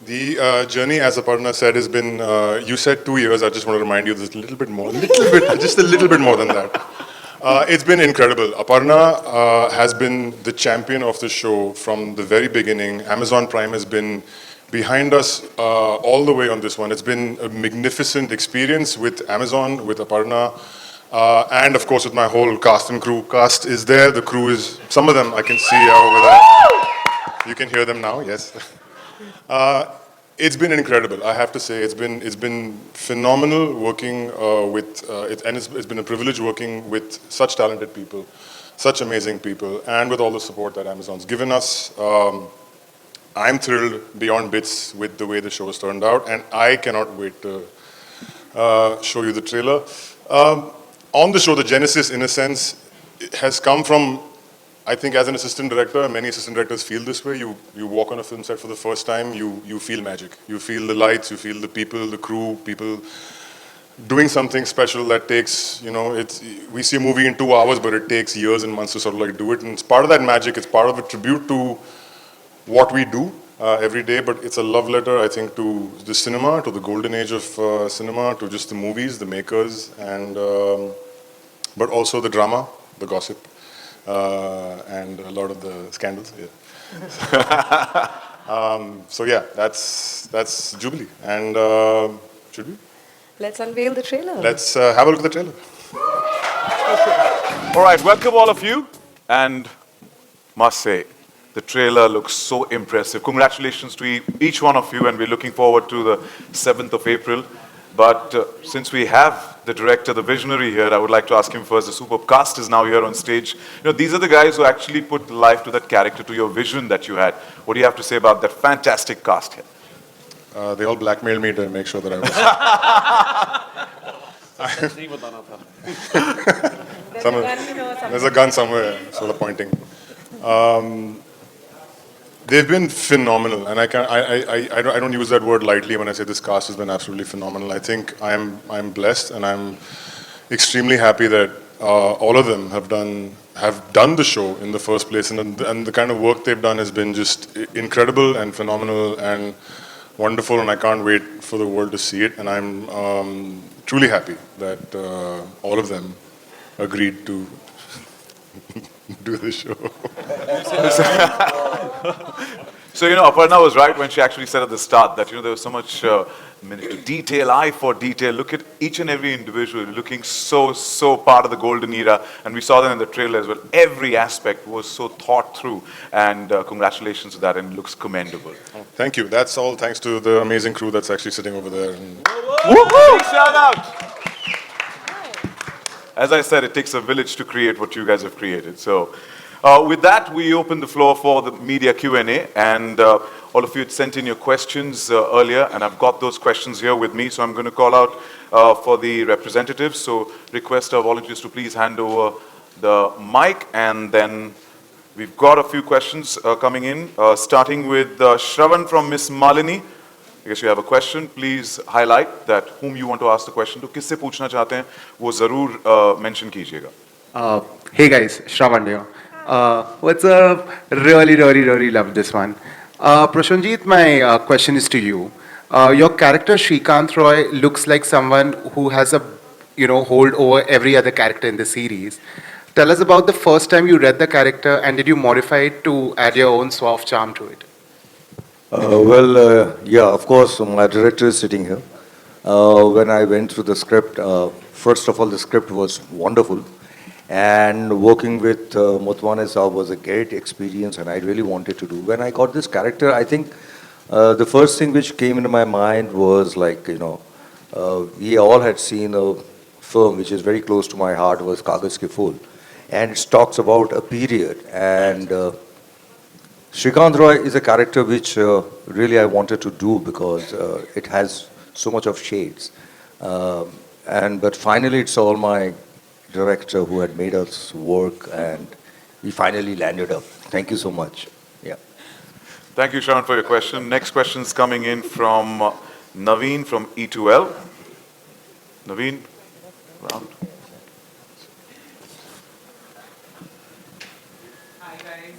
The journey, as Aparna said, has been, you said 2 years. I just want to remind you there's a little bit more, little bit, just a little bit more than that. It's been incredible. Aparna has been the champion of the show from the very beginning. Amazon Prime has been behind us all the way on this one. It's been a magnificent experience with Amazon, with Aparna, and of course with my whole cast and crew. Cast is there, the crew is, some of them I can see over there. You can hear them now, yes. It's been incredible. I have to say, it's been phenomenal working and it's been a privilege working with such talented people, such amazing people, and with all the support that Amazon's given us. I'm thrilled beyond bits with the way the show has turned out, and I cannot wait to show you the trailer. On the show, the genesis, in a sense, has come from, I think, as an assistant director, many assistant directors feel this way. You walk on a film set for the first time, you feel magic. You feel the lights, you feel the people, the crew, people doing something special that takes, we see a movie in 2 hours, but it takes years and months to sort of like do it. And it's part of that magic. It's part of a tribute to what we do every day, but it's a love letter, I think, to the cinema, to the golden age of cinema, to just the movies, the makers, and but also the drama, the gossip, and a lot of the scandals. Yeah. So yeah, that's Jubilee. And should we? Let's unveil the trailer. Let's have a look at the trailer. All right, welcome all of you, and must say, the trailer looks so impressive. Congratulations to each one of you, and we're looking forward to the 7th of April. But since we have the director, the visionary here, I would like to ask him first. The superb cast is now here on stage. These are the guys who actually put life to that character, to your vision that you had. What do you have to say about that fantastic cast here? They all blackmailed me to make sure that I was. There's a gun somewhere, sort of pointing. They've been phenomenal, and I don't use that word lightly when I say this cast has been absolutely phenomenal. I think I'm blessed, and I'm extremely happy that all of them have done the show in the first place, and the kind of work they've done has been just incredible and phenomenal and wonderful, and I can't wait for the world to see it. And I'm truly happy that all of them agreed to do the show. So, Aparna was right when she actually said at the start that, there was so much detail, eye for detail. Look at each and every individual looking so part of the golden era. And we saw that in the trailer as well. Every aspect was so thought through. And congratulations to that, and it looks commendable. Thank you. That's all thanks to the amazing crew that's actually sitting over there. Woohoo! Big shout out! As I said, it takes a village to create what you guys have created. So with that, we open the floor for the media Q&A. And all of you had sent in your questions earlier, and I've got those questions here with me. So I'm going to call out for the representatives. So request our volunteers to please hand over the mic. And then we've got a few questions coming in, starting with Shravan from Miss Malini. I guess you have a question. Please highlight that whom you want to ask the question to. किससे पूछना चाहते हैं वो जरूर mention कीजिएगा. Hey guys, Shravan here. What's up? Really love this one. Prosenjit, my question is to you. Your character Shrikant Roy looks like someone who has a hold over every other character in the series. Tell us about the first time you read the character, and did you modify it to add your own suave charm to it? Yeah, of course, my director is sitting here. When I went through the script, first of all, the script was wonderful. And working with Motwane Saab was a great experience, and I really wanted to do. When I got this character, I think the first thing which came into my mind was like, we all had seen a film which is very close to my heart, was Kagaz Ke Phool. And it talks about a period. And Shrikant Roy is a character which really I wanted to do because it has so much of shades. But finally, it's all my director who had made us work, and we finally landed up. Thank you so much. Yeah. Thank you, Shravan, for your question. Next question is coming in from Naveen from E2L. Naveen, round. Hi guys,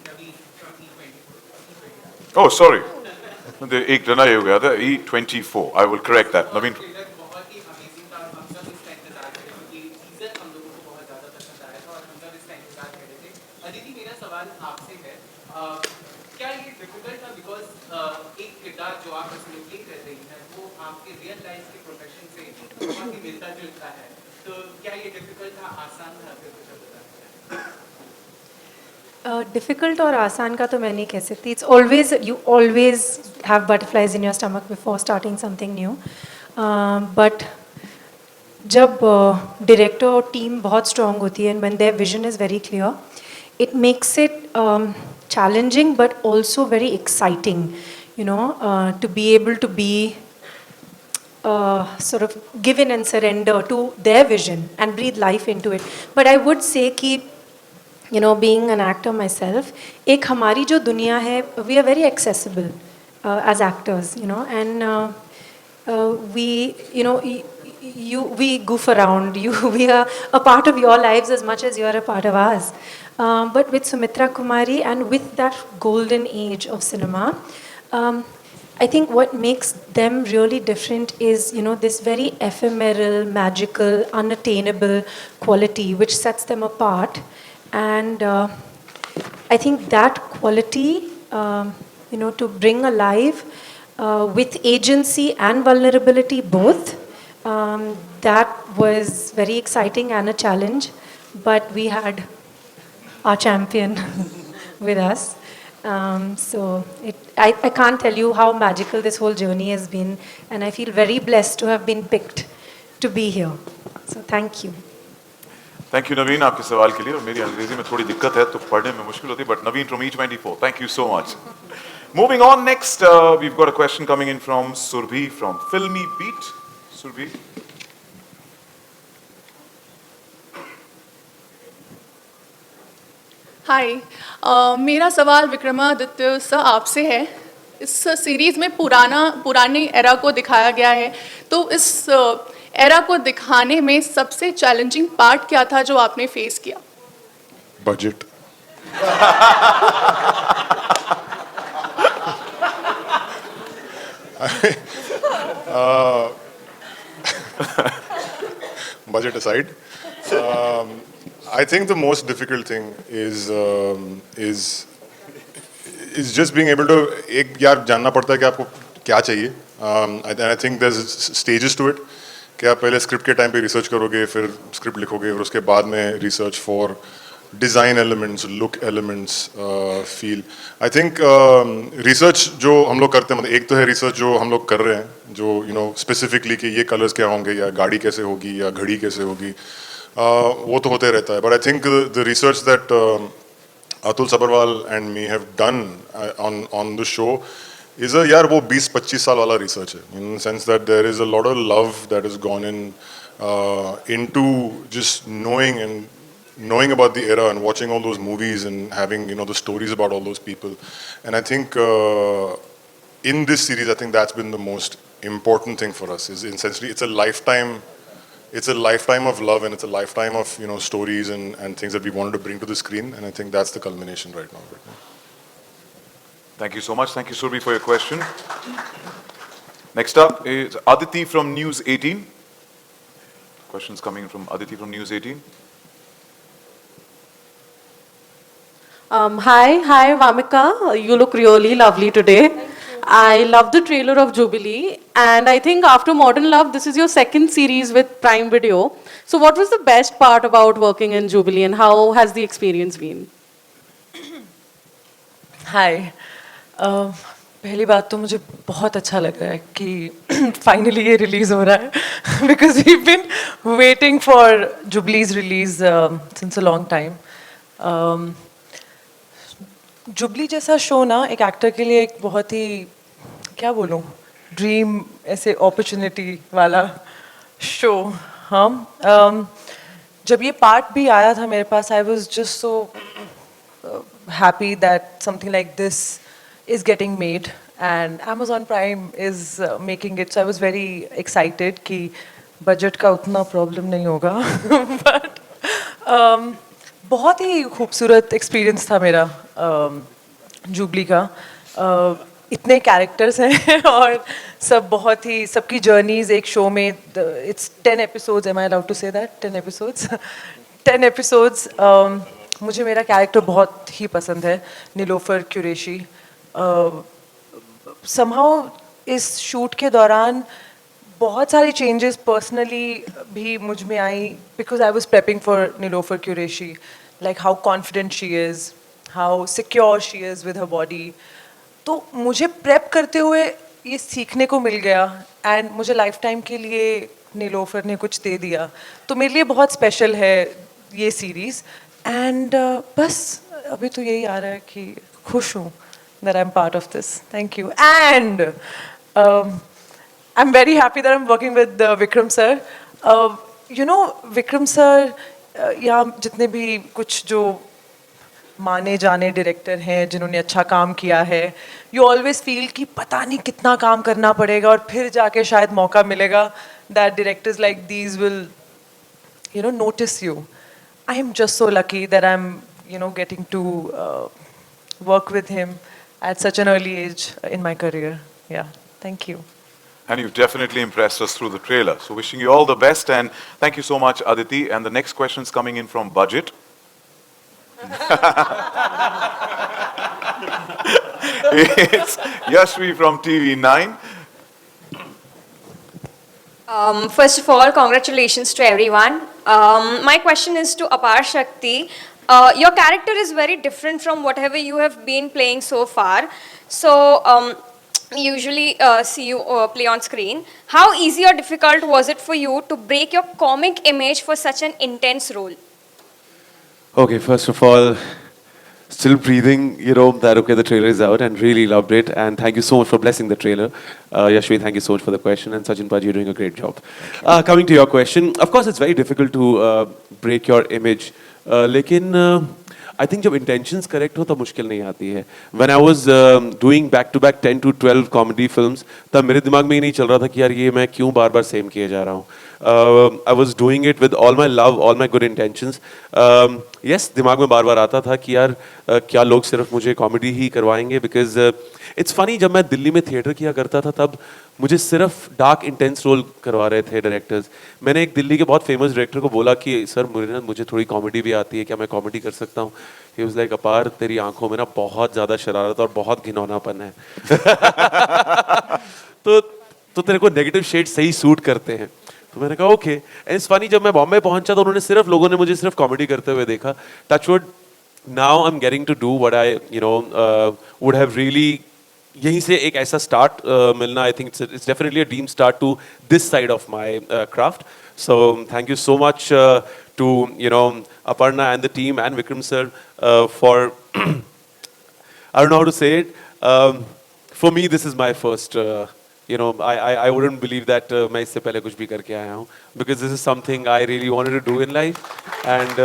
Naveen from E24. Oh, sorry. एक जना ये हो गया था E24. I will correct that. Naveen. Trailer बहुत ही amazing था और हम सब इसका इंतजार कर रहे थे क्योंकि टीजर हम लोगों को बहुत ज़्यादा पसंद आया था और हम सब इसका इंतजार कर रहे थे। अदिति, मेरा सवाल आपसे है, क्या ये डिफिकल्ट था बिकॉज एक किरदार जो आप इसमें प्ले कर रही हैं वो आपके रियल लाइफ के प्रोफेशन से बहुत ही मिलता जुलता है, तो क्या ये डिफिकल्ट था, आसान था, फिर कुछ बता? डिफ़िकल्ट और आसान का तो मैं नहीं कह सकती. It's always, you always have butterflies in your stomach before starting something new. But जब डायरेक्टर और टीम बहुत स्ट्रॉन्ग होती है and when their vision is very clear, it makes it challenging but also very exciting, you know, to be able to be sort of given and surrender to their vision and breathe life into it. But I would say कि, you know, being an actor myself, एक हमारी जो दुनिया है, we are very accessible as actors, you know, and we, you know, we goof around, we are a part of your lives as much as you are a part of ours. But with Sumitra Kumari and with that golden age of cinema, I think what makes them really different is, you know, this very ephemeral, magical, unattainable quality which sets them apart. And I think that quality, you know, to bring alive with agency and vulnerability both, that was very exciting and a challenge. But we had our champion with us. So I can't tell you how magical this whole journey has been, and I feel very blessed to have been picked to be here. So thank you. Thank you, Naveen, आपके सवाल के लिए. और मेरी अंग्रेजी में थोड़ी दिक्कत है तो पढ़ने में मुश्किल होती है. But Naveen from E24, thank you so much. Moving on, next we've got a question coming in from Surbhi from Filmy Beat. Surbhi. हाय, मेरा सवाल विक्रमादित्य सर आपसे है. इस सीरीज़ में पुराने एरा को दिखाया गया है, तो इस एरा को दिखाने में सबसे चैलेंजिंग पार्ट क्या था जो आपने फेस किया? Budget. Budget aside, I think the most difficult thing is just being able to एक यार जानना पड़ता है कि आपको क्या चाहिए. I think there's stages to it कि आप पहले स्क्रिप्ट के टाइम पे रिसर्च करोगे, फिर स्क्रिप्ट लिखोगे, और उसके बाद में research for design elements, look elements, feel. I think research जो हम लोग करते हैं, मतलब एक तो है रिसर्च जो हम लोग कर रहे हैं, जो यू नो स्पेसिफिकली कि ये कलर्स क्या होंगे, या गाड़ी कैसे होगी, या घड़ी कैसे होगी, वो तो होते रहता है. But I think the research that Atul Sabharwal and me have done on the show is a यार वो 20-25 साल वाला रिसर्च है, in the sense that there is a lot of love that has gone into just knowing about the era and watching all those movies and having, you know, the stories about all those people. And I think in this series, I think that's been the most important thing for us, is essentially it's a lifetime of love, and it's a lifetime of, you know, stories and things that we wanted to bring to the screen, and I think that's the culmination right now. Thank you so much. Thank you, Surbhi, for your question. Next up is Aditi from News 18. Questions coming from Aditi from News 18. Hi, Vamika. You look really lovely today. I love the trailer of Jubilee, and I think after Modern Love, this is your second series with Prime Video. So what was the best part about working in Jubilee, and how has the experience been? Hi. पहली बात तो मुझे बहुत अच्छा लग रहा है कि फाइनली ये रिलीज़ हो रहा है, because we been waiting for Jubilee's release since a long time. Jubilee जैसा शो ना एक एक्टर के लिए एक बहुत ही, क्या बोलूँ, ड्रीम ऐसे अपॉर्चुनिटी वाला शो. हाँ, जब ये पार्ट भी आया था मेरे पास, I was just so happy that something like this is getting made and Amazon Prime is making it, so I was very excited कि budget का उतना problem नहीं होगा. But बहुत ही खूबसूरत experience था मेरा जुबली का. इतने कैरेक्टर्स हैं और सब बहुत ही सबकी जर्नीज एक शो में it's 10 episodes am I allowed to say that 10 episodes 10 episodes मुझे मेरा कैरेक्टर बहुत ही पसंद है नीलोफर कुरैशी समहाउ इस शूट के दौरान बहुत सारी चेंजेस पर्सनली भी मुझ में आई because I was prepping for Nilofer Qureshi like how confident she is how secure she is with her body तो मुझे प्रेप करते हुए ये सीखने को मिल गया एंड मुझे लाइफ टाइम के लिए नीलोफर ने कुछ दे दिया तो मेरे लिए बहुत स्पेशल है ये सीरीज़ एंड बस अभी तो यही आ रहा है कि खुश हूँ that I'm part of this. Thank you. And I'm very happy that I'm working with Vikram sir. You know, Vikram sir, यहाँ जितने भी कुछ जो माने जाने डायरेक्टर हैं जिन्होंने अच्छा काम किया है यू ऑलवेज फील कि पता नहीं कितना काम करना पड़ेगा और फिर जाके शायद मौका मिलेगा that directors like these will you know notice you. I am just so lucky that I'm getting to work with him at such an early age in my career. Yeah, thank you. And you've definitely impressed us through the trailer. So wishing you all the best and thank you so much, Aditi. And the next question is coming in from Budget. It's Yashvi from TV9. First of all, congratulations to everyone. My question is to Aparshakti. Your character is very different from whatever you have been playing so far. So, we usually see you play on screen. How easy or difficult was it for you to break your comic image for such an intense role? Okay, first of all, still breathing, that okay, the trailer is out and really loved it. And thank you so much for blessing the trailer. Yashvi, thank you so much for the question. And Sachin Paji, you're doing a great job. Coming to your question, of course, it's very difficult to break your image. लेकिन I think जब intentions correct हो तो मुश्किल नहीं आती है. When I was doing back to back 10 to 12 comedy films, तब मेरे दिमाग में ये नहीं चल रहा था कि यार ये मैं क्यों बार बार सेम किए जा रहा हूँ. I was doing it with all my love, all my good intentions. Yes, दिमाग में बार बार आता था कि यार क्या लोग सिर्फ मुझे कॉमेडी ही करवाएंगे because it's funny जब मैं दिल्ली में थिएटर किया करता था तब मुझे सिर्फ डार्क इंटेंस रोल करवा रहे थे डायरेक्टर्स. मैंने एक दिल्ली के बहुत फेमस डायरेक्टर को बोला कि सर मुझे थोड़ी कॉमेडी भी आती है, क्या मैं कॉमेडी कर सकता हूँ. He was like, अपार तेरी आंखों में ना बहुत ज़्यादा शरारत और बहुत घिनौनापन है. तो तेरे को नेगेटिव शेड सही सूट करते हैं. तो मैंने कहा ओके. एंड इट्स फनी जब मैं बॉम्बे पहुंचा तो उन्होंने सिर्फ लोगों ने मुझे सिर्फ कॉमेडी करते हुए देखा. Touchwood now I am getting to do what I would have really यहीं से एक ऐसा स्टार्ट मिलना. I think it's definitely a dream start to this side of my craft. So thank you so much to Aparna and the team and Vikram sir for I don't know how to say it. For me this is my first I wouldn't believe that मैं इससे पहले कुछ भी करके आया हूँ because this is something I really wanted to do in life and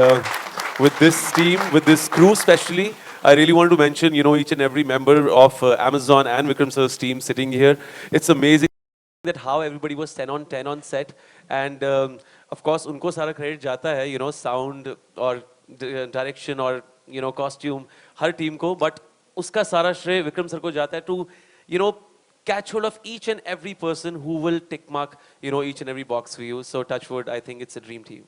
with this team, with this crew especially, I really wanted to mention each and every member of Amazon and Vikram sir's team sitting here. It's amazing that how everybody was 10 on 10 on set and of course उनको सारा credit जाता है sound और direction और costume हर team को, but उसका सारा श्रेय विक्रम सर को जाता है to catch hold of each and every person who will tick mark each and every box for you. So touch wood, I think it's a dream team.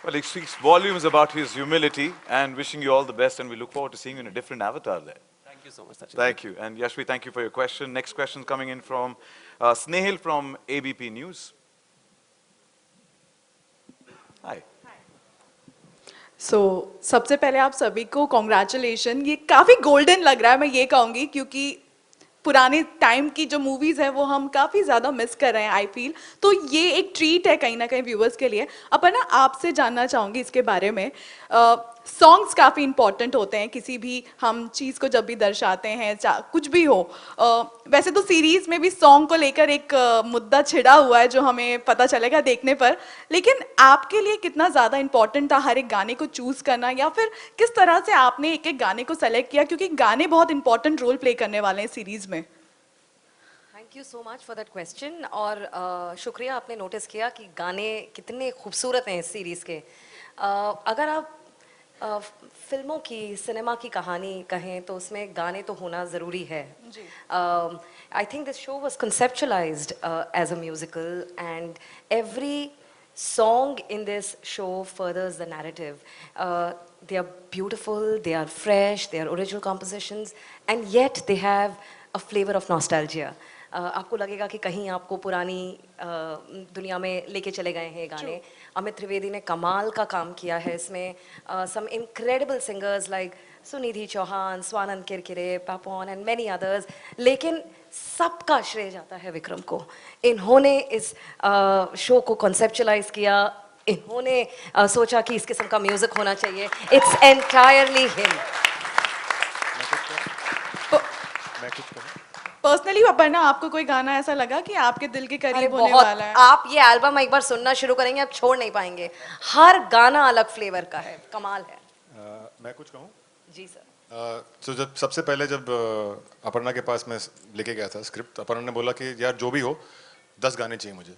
Well, it speaks volumes about his humility and wishing you all the best and we look forward to seeing you in a different avatar there. Thank you so much, Sachin. Thank you. And Yashvi, thank you for your question. Next question coming in from Snehil from ABP News. Hi. So, सबसे पहले आप सभी को congratulation. ये काफ़ी golden लग रहा है, मैं ये कहूँगी, क्योंकि पुराने टाइम की जो मूवीज़ हैं वो हम काफ़ी ज़्यादा मिस कर रहे हैं आई फील. तो ये एक ट्रीट है कहीं ना कहीं व्यूअर्स के लिए. अपर्णा, आपसे जानना चाहूँगी इसके बारे में. सॉन्ग्स काफ़ी इंपॉर्टेंट होते हैं किसी भी हम चीज़ को जब भी दर्शाते हैं, कुछ भी हो. वैसे तो सीरीज़ में भी सॉन्ग को लेकर एक मुद्दा छिड़ा हुआ है जो हमें पता चलेगा देखने पर, लेकिन आपके लिए कितना ज़्यादा इंपॉर्टेंट था हर एक गाने को चूज़ करना, या फिर किस तरह से आपने एक एक गाने को सेलेक्ट किया, क्योंकि गाने बहुत इंपॉर्टेंट रोल प्ले करने वाले हैं सीरीज़ में. Thank you so much for that question. और शुक्रिया आपने नोटिस किया कि गाने कितने खूबसूरत हैं इस सीरीज़ के. अगर आप फिल्मों की सिनेमा की कहानी कहें तो उसमें गाने तो होना ज़रूरी है. I think this show was conceptualized as a musical, and every song in this show furthers the narrative. They are beautiful, they are fresh, they are original compositions, and yet they have a flavor of nostalgia. आपको लगेगा कि कहीं आपको पुरानी दुनिया में लेके चले गए हैं ये गाने. अमित त्रिवेदी ने कमाल का काम किया है इसमें. Some incredible singers like Sunidhi Chauhan, Swanand Kirkire, Papon and many others. लेकिन सबका श्रेय जाता है विक्रम को. इन्होंने इस शो को conceptualize किया. इन्होंने सोचा कि इस किस्म का म्यूजिक होना चाहिए. It's entirely him. Personally Aparna, आपको कोई गाना ऐसा लगा कि आपके दिल के अरे करीब होने बहुत. वाला है? आप ये एल्बम एक बार सुनना शुरू करेंगे आप छोड़ नहीं पाएंगे. हर गाना अलग फ्लेवर का है. कमाल है. मैं कुछ कहूँ? जी सर. तो जब सबसे पहले जब अपर्णा के पास मैं लेके गया था स्क्रिप्ट, अपर्णा ने बोला कि यार जो भी हो 10 गाने चाहिए मुझे.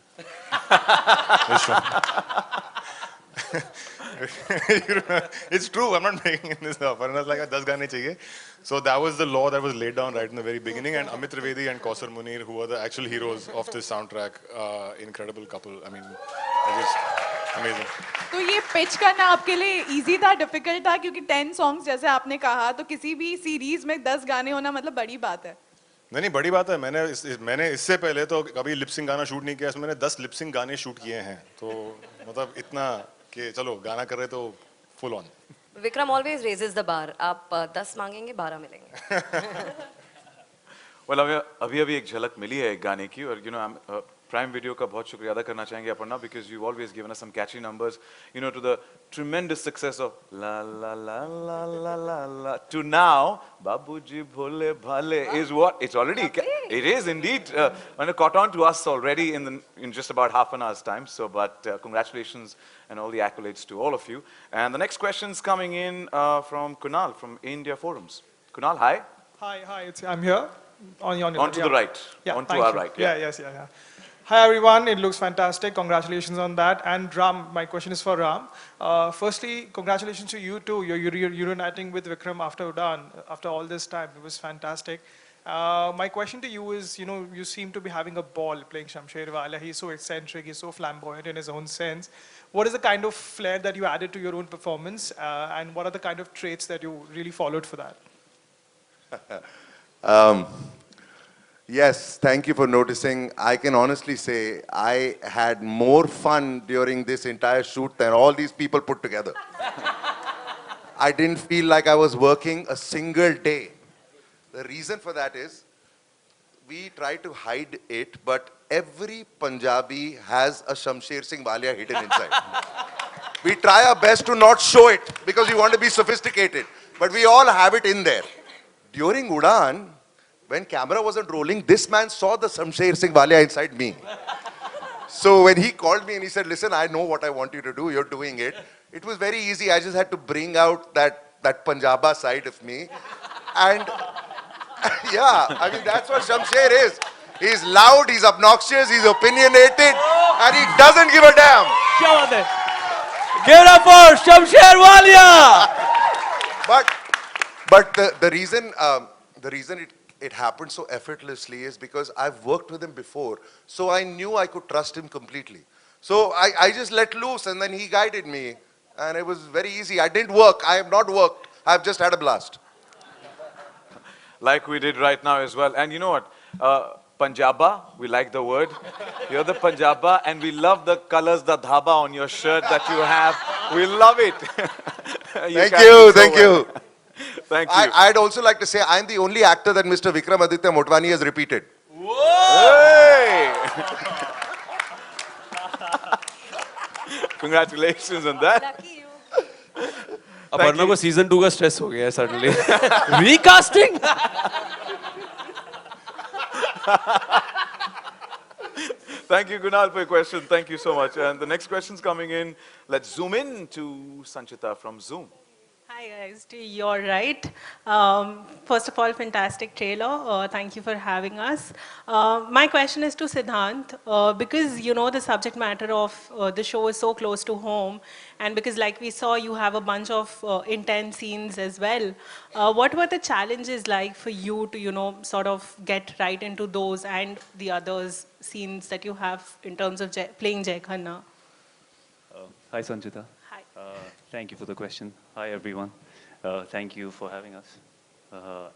It's true, I'm not making this up. Aparna's like 10 गाने चाहिए. So that was the law that was laid down right in the very beginning, and Amit Trivedi and Kausar Munir, who are the actual heroes of this soundtrack, incredible couple. I mean, just amazing. तो ये pitch करना आपके लिए easy था, difficult था? क्योंकि 10 songs जैसे आपने कहा, तो किसी भी सीरीज में 10 गाने होना मतलब बड़ी बात है. नहीं बड़ी बात है. मैंने इससे पहले तो कभी लिपसिंग गाना शूट नहीं किया. इसमें मैंने 10 लिपसिंग गाने शूट किए हैं. तो मतलब इतना कि चलो गाना कर रहे तो full on. Vikram always raises the bar. आप 10 मांगेंगे 12 मिलेंगे. Well, अभी एक झलक मिली है एक गाने की, और प्राइम वीडियो का बहुत शुक्रिया अदा करना चाहेंगे Aparna, because you've always given us some catchy numbers, to the tremendous success of la la la la la la la to now Babuji Bhole Bhale is what it's already. It is indeed, and it caught on to us already in just about half an hour's time. So, but congratulations and all the accolades to all of you. And the next question is coming in from Kunal from India Forums. Kunal, hi. Hi. I'm here. On to the right. Yeah, on to our right. Yeah. Yeah. Hi everyone, it looks fantastic. Congratulations on that. And Ram, my question is for Ram. Firstly, congratulations to you too. You're reuniting with Vikram after Udaan, after all this time. It was fantastic. My question to you is, you seem to be having a ball playing Shamsher Wala. He's so eccentric, he's so flamboyant in his own sense. What is the kind of flair that you added to your own performance? And what are the kind of traits that you really followed for that? Yes, thank you for noticing. I can honestly say I had more fun during this entire shoot than all these people put together. I didn't feel like I was working a single day. The reason for that is we try to hide it, but every Punjabi has a Shamsher Singh Walia hidden inside. We try our best to not show it because we want to be sophisticated, but we all have it in there. During Udaan, when camera wasn't rolling, this man saw the Shamsher Singh Walia inside me. So when he called me and he said, listen, I know what I want you to do, you're doing it. It was very easy. I just had to bring out that Punjaba side of me. And yeah, I mean, that's what Shamsher is. He's loud, he's obnoxious, he's opinionated, and he doesn't give a damn. Give it up for Shamsher Walia! But the reason it happened so effortlessly is because I've worked with him before, so I knew I could trust him completely. So I just let loose and then he guided me, and it was very easy. I didn't work, I have not worked, I've just had a blast. Like we did right now as well. And you know what? Punjaba, we like the word. You're the Punjaba, and we love the colors, the dhaba on your shirt that you have. We love it. Thank you. Thank you. I'd also like to say I'm the only actor that Mr. Vikram Aditya Motwani has repeated. Hey! Congratulations on that. Lucky you. Aparna को season 2 का stress हो गया है suddenly. Recasting? Thank you, Kunal, for your question. Thank you so much. And the next question's coming in. Let's zoom in to Sanchita from Zoom. Hi Hi guys, to your right. First of all, fantastic trailer. Thank you for having us. My question is to Siddhant, because you know the subject matter of the show is so close to home, and because like we saw, you have a bunch of intense scenes as well. What were the challenges like for you to, you know, sort of get right into those and the others scenes that you have in terms of playing Jai Khanna? Hi, Sanchita. Hi. Thank you for the question. Hi, everyone. Thank you for having us.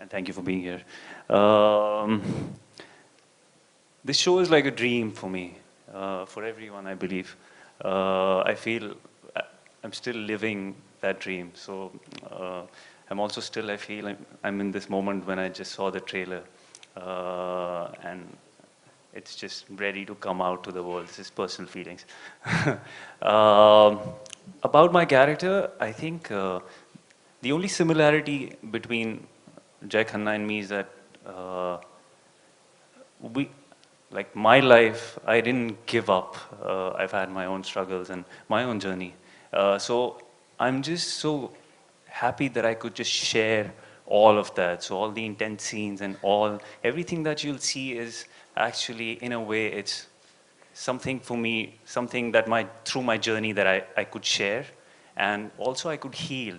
And thank you for being here. This show is like a dream for me, for everyone, I believe. I feel I'm still living that dream. So I'm also still, I feel I'm in this moment when I just saw the trailer. And it's just ready to come out to the world. This is personal feelings. About my character, I think the only similarity between Jai Khanna and me is that like my life, I didn't give up. I've had my own struggles and my own journey. So I'm just so happy that I could just share all of that. So all the intense scenes and everything that you'll see is actually, in a way, it's something for me, something that through my journey that I could share, and also I could heal.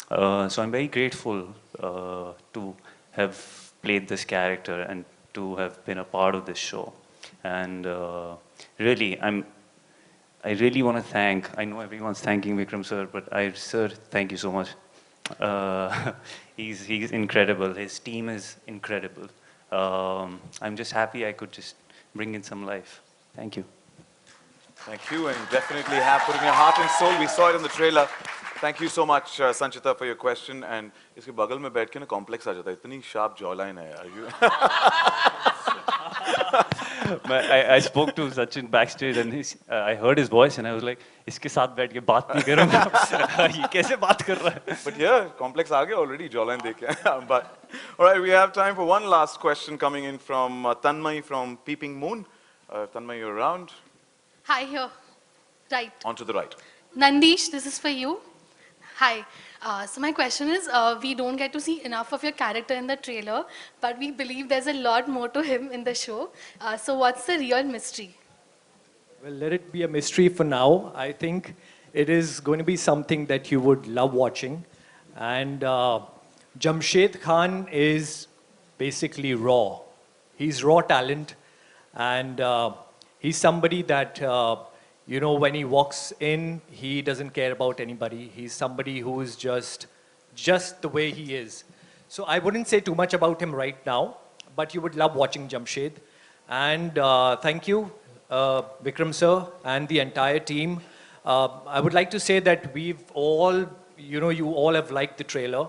So I'm very grateful to have played this character and to have been a part of this show. And really, I really want to thank, I know everyone's thanking Vikram sir, but sir, thank you so much. He's incredible. His team is incredible. I'm just happy I could just bring in some life. Thank you. Thank you, and definitely have put in your heart and soul. We saw it in the trailer. Thank you so much, Sanchita, for your question. And इसके बगल में बैठ के ना complex आ जाता है. इतनी sharp jawline है यार. I spoke to Sachin backstage and I heard his voice and I was like, इसके साथ बैठ के बात नहीं करूँगा. ये कैसे बात कर रहा है? But yeah, complex आ गया already jawline देख के. But all right, we have time for one last question coming in from Tanmay from Peeping Moon. Tanmay, you're around. Hi, here. Right. On to the right. Nandish, this is for you. Hi. So my question is, we don't get to see enough of your character in the trailer, but we believe there's a lot more to him in the show. So what's the real mystery? Well, let it be a mystery for now. I think it is going to be something that you would love watching. And Jamshed Khan is basically raw. He's raw talent. And he's somebody that, you know, when he walks in, he doesn't care about anybody. He's somebody who is just the way he is. So I wouldn't say too much about him right now, but you would love watching Jamshed. And thank you, Vikram sir and the entire team. I would like to say that we've all, you know, you all have liked the trailer.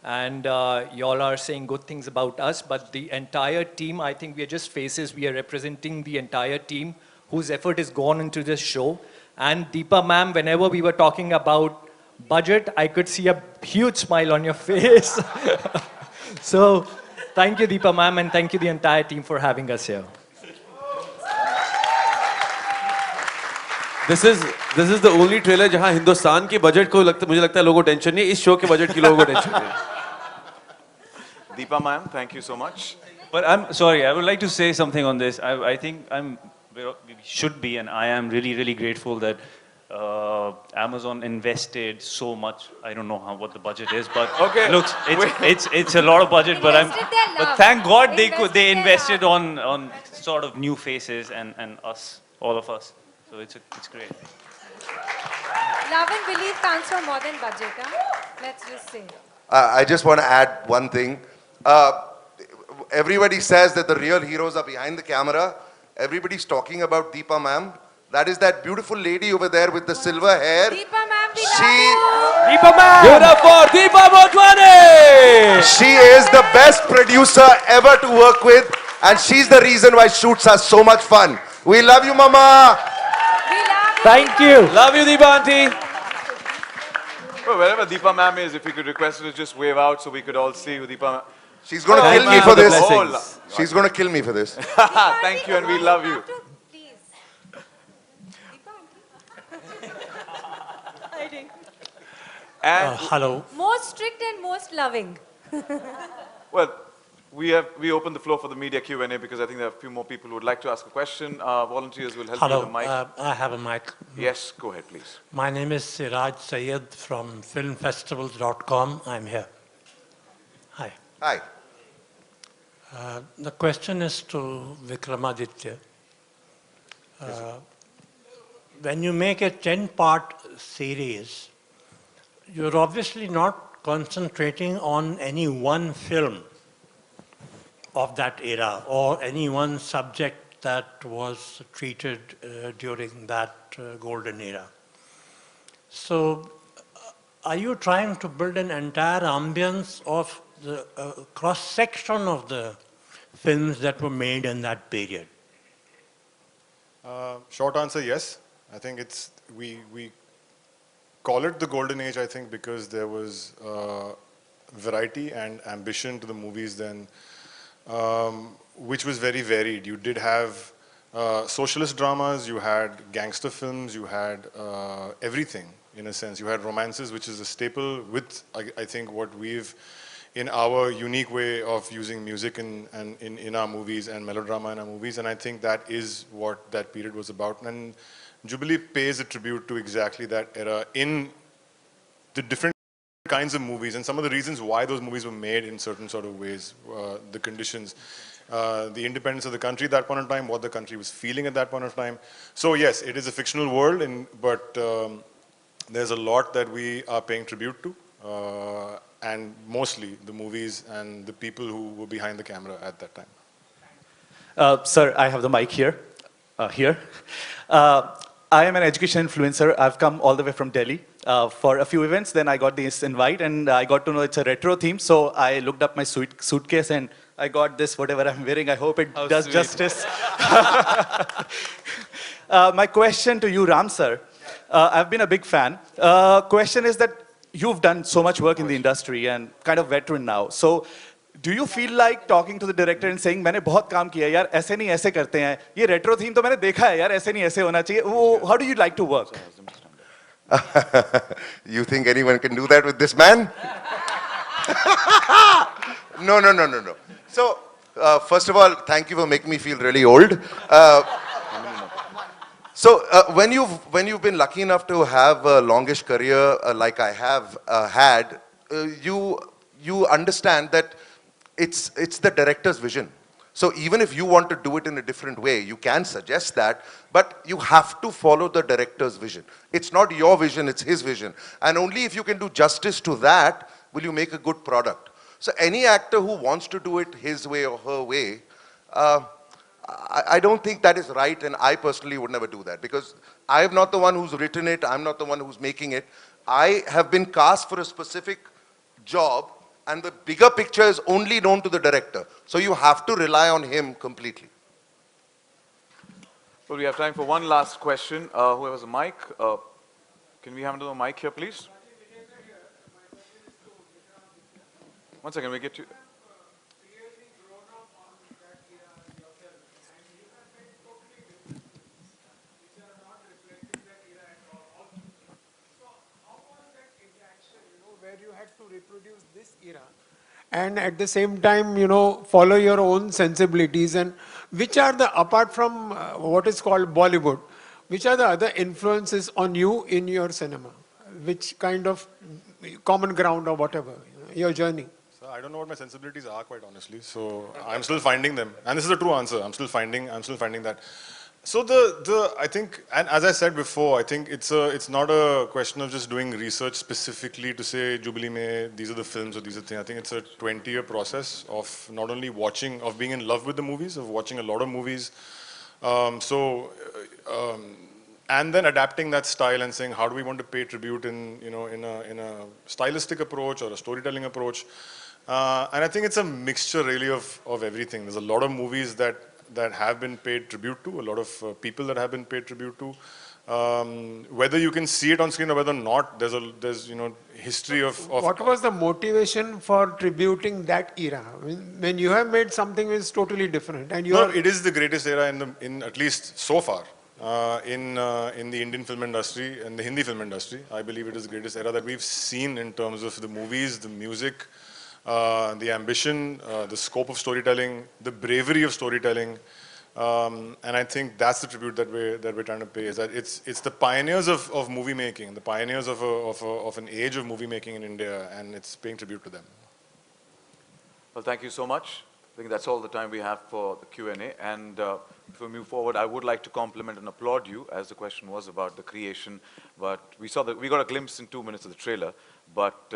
And y'all are saying good things about us, but the entire team, I think we are just faces. We are representing the entire team whose effort has gone into this show. And Deepa ma'am, whenever we were talking about budget, I could see a huge smile on your face. So thank you, Deepa ma'am, and thank you the entire team for having us here. This is the only trailer जहाँ हिंदुस्तान के budget को मुझे लगता है लोगों को tension नहीं है. इस शो के बजट की लोगों को टेंशन है. Deepa ma'am, thank you so much. But I'm sorry, I would like to say something on this. I think we should be, and I am really, really grateful that Amazon invested so much. I don't know what the budget is, but okay. Look, it's a lot of budget. But thank God they invested on sort of new faces and us, all of us. So it's great. Love and belief comes from more than budget, huh? Let's just say. I just want to add one thing. Everybody says that the real heroes are behind the camera. Everybody's talking about Deepa ma'am. That is that beautiful lady over there with the silver hair. Deepa ma'am, we love you. Deepa ma'am. Give it up for Deepa Motwani. She is the best producer ever to work with, and she's the reason why shoots are so much fun. We love you, mama. Thank you. Love you, Deepa auntie. Well, wherever Deepa ma'am is, if you could request her to just wave out so we could all see who Deepa ma'am. She's going to kill me for this. She's going to kill me for this. Thank you, and we love you. And Hello. Most strict and most loving. well, we open the floor for the media Q&A because I think there are a few more people who would like to ask a question. Volunteers will help you Hello. with the mic. I have a mic. Yes, go ahead, please. My name is Siraj Sayed from filmfestivals.com. I'm here. Hi. Hi. The question is to Vikramaditya. When you make a 10-part series, you're obviously not concentrating on any one film of that era or any one subject that was treated during that golden era. So, are you trying to build an entire ambience of the cross-section of the films that were made in that period? Short answer, yes. I think we call it the golden age, I think, because there was variety and ambition to the movies then, which was very varied. You did have socialist dramas, you had gangster films, you had everything, in a sense. You had romances, which is a staple with, I think, what we've, in our unique way of using music in our movies and melodrama in our movies, and I think that is what that period was about. And Jubilee pays a tribute to exactly that era in the different kinds of movies and some of the reasons why those movies were made in certain sort of ways, the conditions, the independence of the country at that point in time, what the country was feeling at that point of time. So yes, it is a fictional world, but there's a lot that we are paying tribute to, and mostly the movies and the people who were behind the camera at that time. Sir, I have the mic here. I am an education influencer. I've come all the way from Delhi for a few events. Then I got this invite and I got to know it's a retro theme. So I looked up my suitcase and I got this, whatever I'm wearing. I hope it does justice. My question to you, Ram sir. I've been a big fan. Question is that you've done so much work in the industry and kind of veteran now. So do you feel like talking to the director and saying, मैंने बहुत काम किया यार, ऐसे नहीं ऐसे करते हैं, ये retro theme तो मैंने देखा है यार, ऐसे नहीं ऐसे होना चाहिए. How do you like to work? You think anyone can do that with this man? No. So, first of all, thank you for making me feel really old. So, when you've been lucky enough to have a longish career like I have had, you understand that it's the director's vision. So even if you want to do it in a different way, you can suggest that, but you have to follow the director's vision. It's not your vision, it's his vision. And only if you can do justice to that, will you make a good product. So any actor who wants to do it his way or her way, I don't think that is right, and I personally would never do that, because I am not the one who's written it, I'm not the one who's making it. I have been cast for a specific job, and the bigger picture is only known to the director. So you have to rely on him completely. Well, we have time for one last question. Who has a mic? Can we have another mic here, please? 1 second, we get you. Where you had to reproduce this era and at the same time, follow your own sensibilities, and which are the, apart from what is called Bollywood, which are the other influences on you in your cinema? Which kind of common ground or whatever, your journey? So I don't know what my sensibilities are, quite honestly. So I'm still finding them, and this is the true answer. I'm still finding that. So I think, and as I said before, I think it's not a question of just doing research specifically to say Jubilee mein these are the films or these are things. I think it's a 20-year process of not only watching, of being in love with the movies, of watching a lot of movies. And then adapting that style and saying how do we want to pay tribute in a stylistic approach or a storytelling approach. And I think it's a mixture really of everything. There's a lot of movies that have been paid tribute to, a lot of people that have been paid tribute to. Whether you can see it on screen or whether not, there's history of What was the motivation for tributing that era? When you have made something which is totally different, and it is the greatest era in at least so far. in the Indian film industry and the Hindi film industry. I believe it is the greatest era that we've seen in terms of the movies, the music, the ambition, the scope of storytelling, the bravery of storytelling. And I think that's the tribute that we're trying to pay. Is that it's the pioneers of movie making, the pioneers of an age of movie making in India, and it's paying tribute to them. Well, thank you so much. I think that's all the time we have for the Q&A. And before we move forward, I would like to compliment and applaud you, as the question was about the creation. But we got a glimpse in 2 minutes of the trailer, but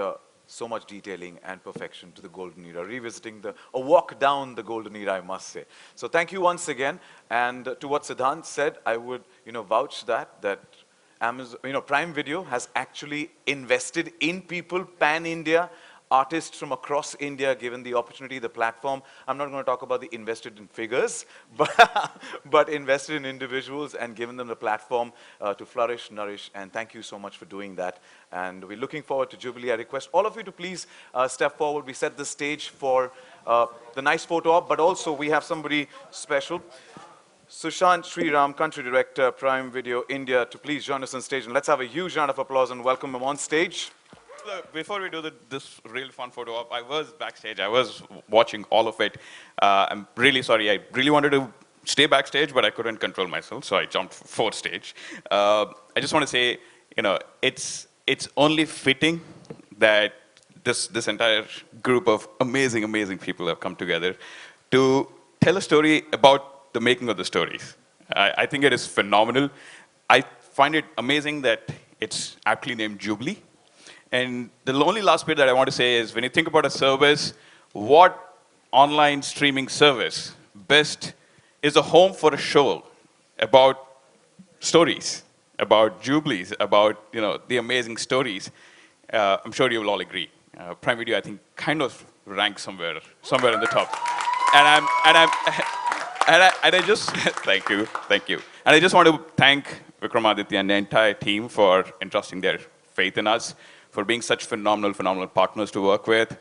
so much detailing and perfection to the golden era, revisiting a walk down the golden era, I must say. So thank you once again. And to what Siddhant said, I would, vouch that Amazon, Prime Video has actually invested in people pan-India, artists from across India, given the opportunity, the platform. I'm not going to talk about the invested in figures, but invested in individuals and given them the platform to flourish, nourish, and thank you so much for doing that. And we're looking forward to Jubilee. I request all of you to please step forward. We set the stage for the nice photo op, but also we have somebody special. Sushant Sriram, Country Director, Prime Video India, to please join us on stage. And let's have a huge round of applause and welcome him on stage. Before we do this really fun photo op, I was backstage. I was watching all of it. I'm really sorry. I really wanted to stay backstage, but I couldn't control myself, so I jumped for stage. I just want to say, it's only fitting that this entire group of amazing people have come together to tell a story about the making of the stories. I think it is phenomenal. I find it amazing that it's aptly named Jubilee. And the only last bit that I want to say is, when you think about a service, what online streaming service best is a home for a show about stories, about Jubilees, about the amazing stories? I'm sure you will all agree. Prime Video, I think, kind of ranks somewhere in the top. And I just thank you. And I just want to thank Vikramaditya and the entire team for entrusting their faith in us, for being such phenomenal partners to work with.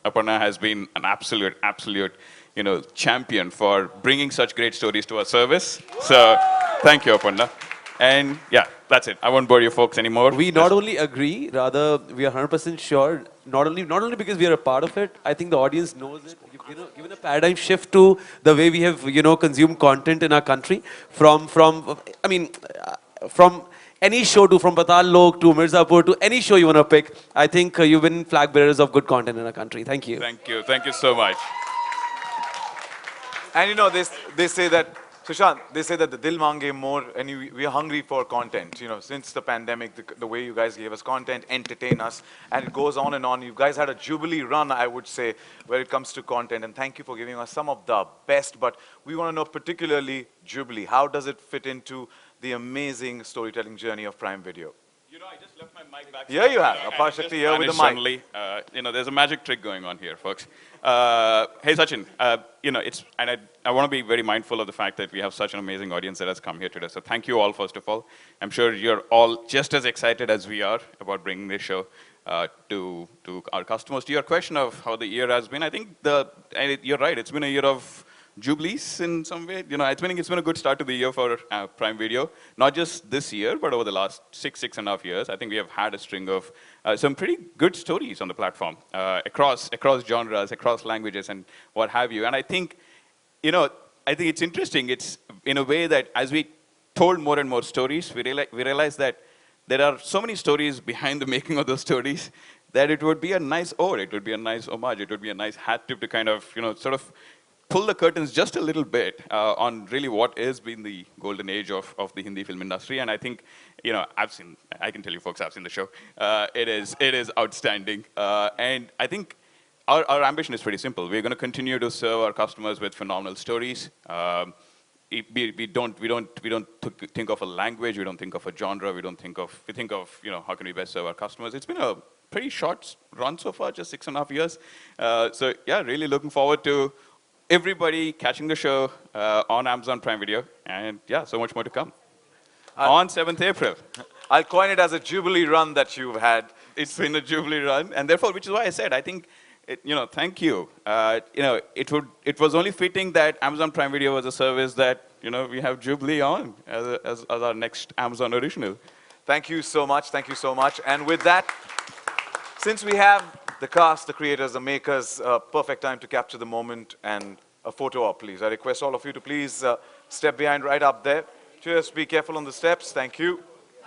Aparna has been an absolute, champion for bringing such great stories to our service. So, thank you, Aparna. And yeah, that's it. I won't bore you folks anymore. We not only agree, rather we are 100% sure. Not only because we are a part of it. I think the audience knows it. Given a paradigm shift to the way we have consumed content in our country, from any show from Patal Lok to Mirzapur to any show you want to pick. I think you've been flag bearers of good content in our country. Thank you. Thank you so much. And they say that, Sushant, they say that the dil mange more, and we are hungry for content. Since the pandemic, the way you guys gave us content, entertain us, and it goes on and on. You guys had a Jubilee run, I would say, where it comes to content, and thank you for giving us some of the best. But we want to know particularly Jubilee. How does it fit into the amazing storytelling journey of Prime Video? I just left my mic back. Here you have Aparshakti here with the mic. Suddenly. There's a magic trick going on here, folks. Hey, Sachin, I want to be very mindful of the fact that we have such an amazing audience that has come here today. So thank you all, first of all. I'm sure you're all just as excited as we are about bringing this show to our customers. To your question of how the year has been, I think you're right. It's been a year of Jubilees in some way. It's been a good start to the year for Prime Video. Not just this year, but over the last six and a half years. I think we have had a string of some pretty good stories on the platform across genres, across languages, and what have you. And I think, it's interesting. It's in a way that as we told more and more stories, we realized that there are so many stories behind the making of those stories that it would be a nice ode, it would be a nice homage, it would be a nice hat tip to kind of, sort of pull the curtains just a little bit on really what has been the golden age of the Hindi film industry. And I think, I can tell you folks, I've seen the show. It is outstanding. And I think our ambition is pretty simple. We're going to continue to serve our customers with phenomenal stories. We don't think of a language, we don't think of a genre, we think of, how can we best serve our customers. It's been a pretty short run so far, just 6.5 years. So yeah, really looking forward to everybody catching the show on Amazon Prime Video, and yeah, so much more to come. On 7th April. I'll coin it as a Jubilee run that you've had. It's been a Jubilee run, and therefore, which is why I said, I think, thank you. It was only fitting that Amazon Prime Video was a service that we have Jubilee on as our next Amazon original. Thank you so much. Thank you so much. And with that, since we have the cast, the creators, the makers, perfect time to capture the moment and a photo op, please. I request all of you to please step behind right up there. Just be careful on the steps. Thank you.